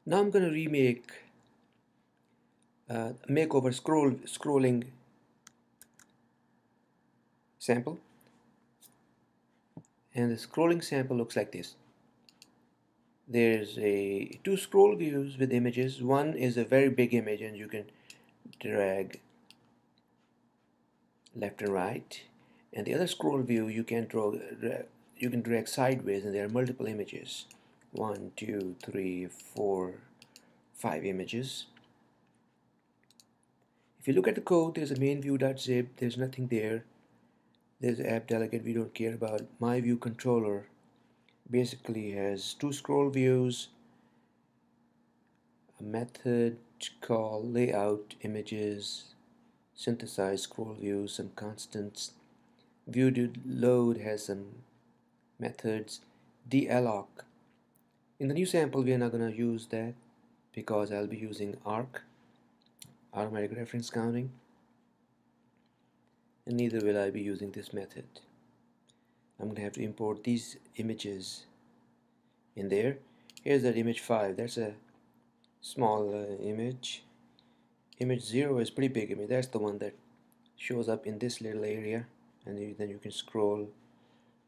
Now I'm going to remake Makeover scrolling sample, and the scrolling sample looks like this. There's a two scroll views with images. One is a very big image and you can drag left and right, and the other scroll view you can drag sideways, and there are multiple images. 1, 2, 3, 4, 5 images. If you look at the code, there's a main view.zip, there's nothing there. There's the app delegate we don't care about. My view controller basically has two scroll views, a method called layout, images, synthesize scroll views, some constants. View to load has some methods, dalloc. In the new sample, we are not going to use that because I'll be using arc, automatic reference counting, and neither will I be using this method. I'm going to have to import these images in there. Here's that image 5. That's a small image. Image 0 is pretty big image. That's the one that shows up in this little area, and then you can scroll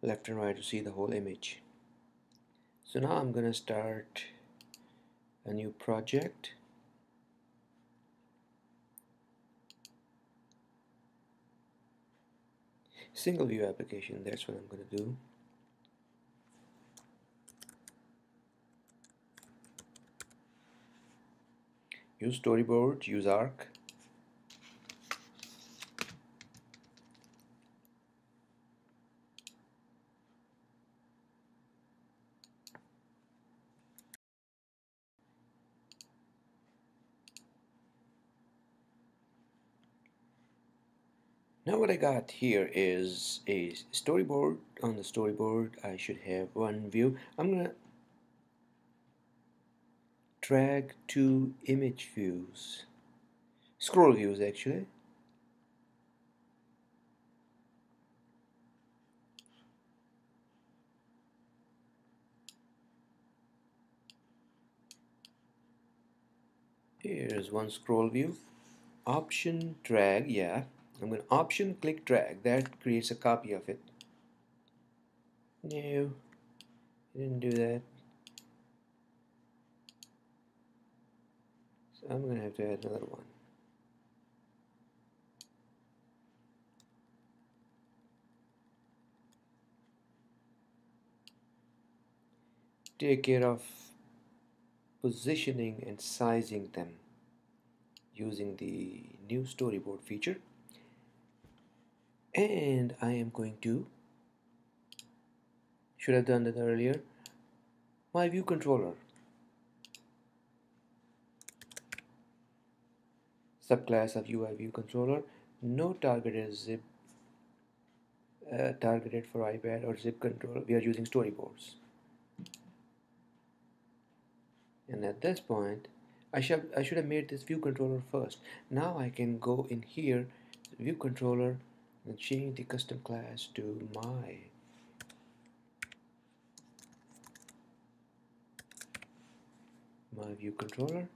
left and right to see the whole image. So now I'm gonna start a new project. Single view application, that's what I'm gonna do. Use storyboard, use arc. Now what I got here is a storyboard. On the storyboard I should have one view. I'm gonna drag two image views, scroll views actually. Here's one scroll view. Option drag, yeah. I'm going to option click drag. That creates a copy of it. No, I didn't do that. So I'm going to have to add another one. Take care of positioning and sizing them using the new storyboard feature. And I am going to, should have done that earlier, my view controller. Subclass of UI view controller. No targeted zip targeted for iPad or zip control. We are using storyboards. And at this point I should have made this view controller first. Now I can go in here, view controller, and change the custom class to my view controller.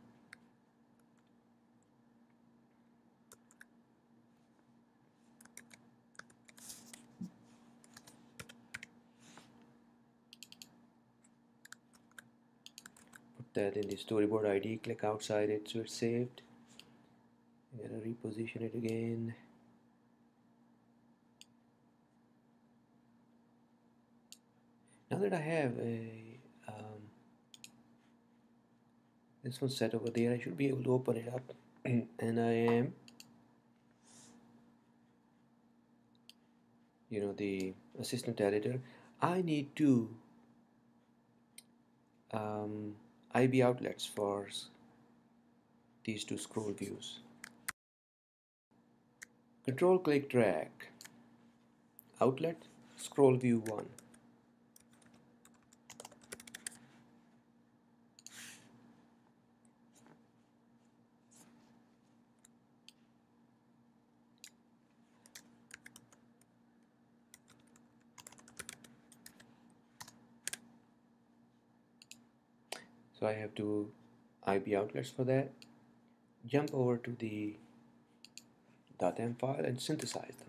Put that in the storyboard ID, click outside it so it's saved. I'm gonna reposition it again. Now that I have this one set over there, I should be able to open it up. And I am, the assistant editor. I need two IB outlets for these two scroll views. Control click drag, outlet, scroll view 1. So I have to IP outlets for that, jump over to the .m file and synthesize them.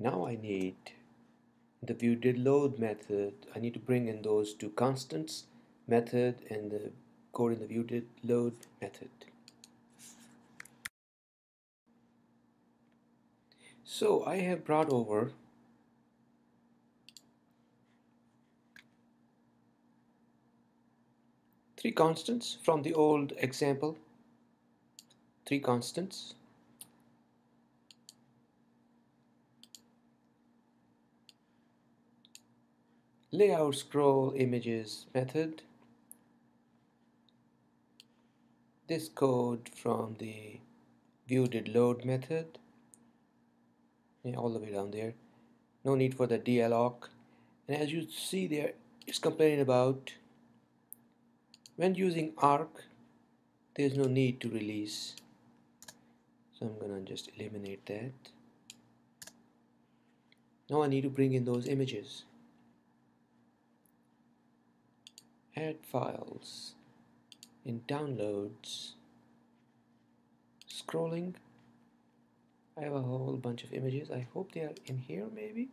Now I need the viewDidLoad method. I need to bring in those two constants method and the code in the viewDidLoad method. So I have brought over three constants from the old example. Three constants. Layout scroll images method. This code from the viewDidLoad method. Yeah, all the way down there. No need for the dialog. And as you see there, it's complaining about when using arc, there's no need to release. So I'm gonna just eliminate that. Now I need to bring in those images. Add files. In downloads, scrolling, I have a whole bunch of images. I hope they are in here maybe.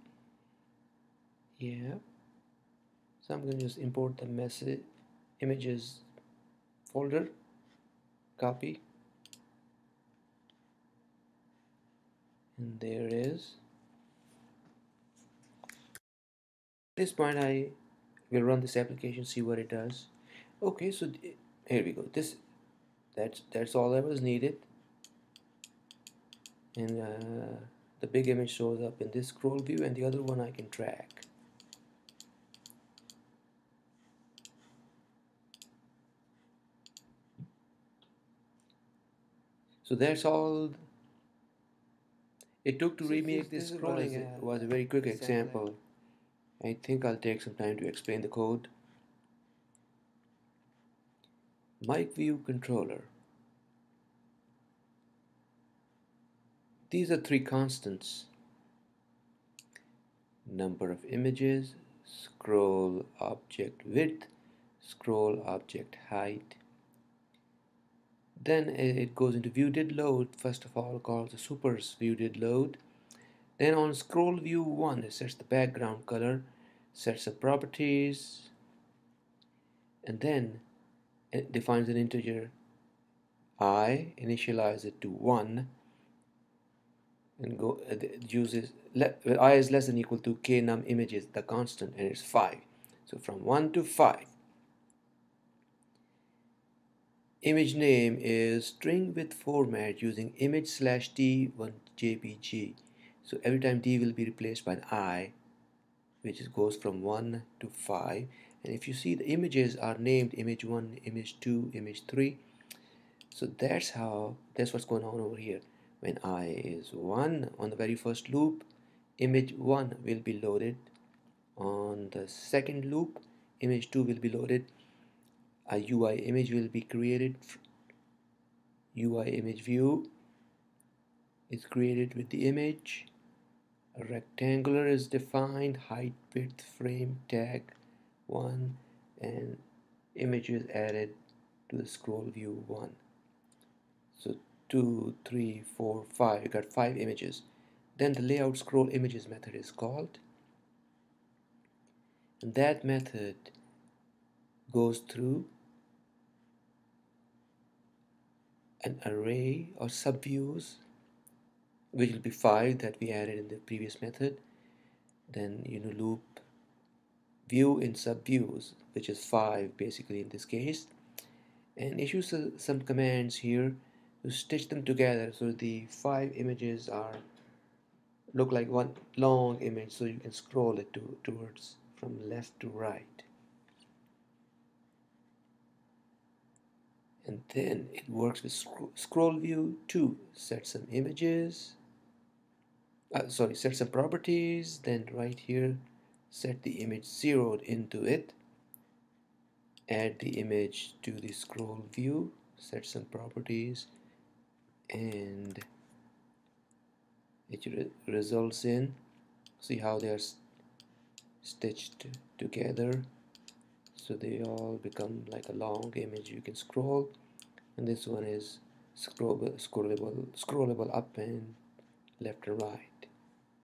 Yeah. So I'm gonna just import the message images folder, copy, and there it is. At this point I will run this application, see what it does. Okay, so here we go. That's all that was needed, and the big image shows up in this scroll view, and the other one I can track. So that's all it took to remake this scrolling. It was a very quick example. I think I'll take some time to explain the code. Mic view controller. These are three constants. Number of images, scroll object width, scroll object height. Then it goes into viewDidLoad. First of all, calls the supers viewDidLoad. Then on scroll view 1, it sets the background color, sets the properties, and then it defines an integer I, initialize it to 1, and uses I is less than equal to k num images, the constant, and it's 5. So from 1 to 5. Image name is string with format using image slash d1 jpg. So every time d will be replaced by an I, which goes from 1 to 5. And if you see, the images are named image 1, image 2, image 3. So that's what's going on over here. When I is 1 on the very first loop, image 1 will be loaded. On the second loop, image 2 will be loaded. A UI image will be created. UI image view is created with the image. A rectangular is defined, height, width, frame, tag 1, and image is added to the scroll view 1. So 2, 3, 4, 5, you got 5 images. Then the layout scroll images method is called, and that method goes through an array or subviews, which will be 5 that we added in the previous method. Then loop view in subviews, which is 5 basically in this case, and issues some commands here to stitch them together so the 5 images look like one long image, so you can scroll it towards from left to right. And then it works with scroll view 2. Set some images, set some properties, then right here set the image zeroed into it, add the image to the scroll view, set some properties, and it results in See how they are stitched together, so they all become like a long image you can scroll. And this one is scrollable up and left and right.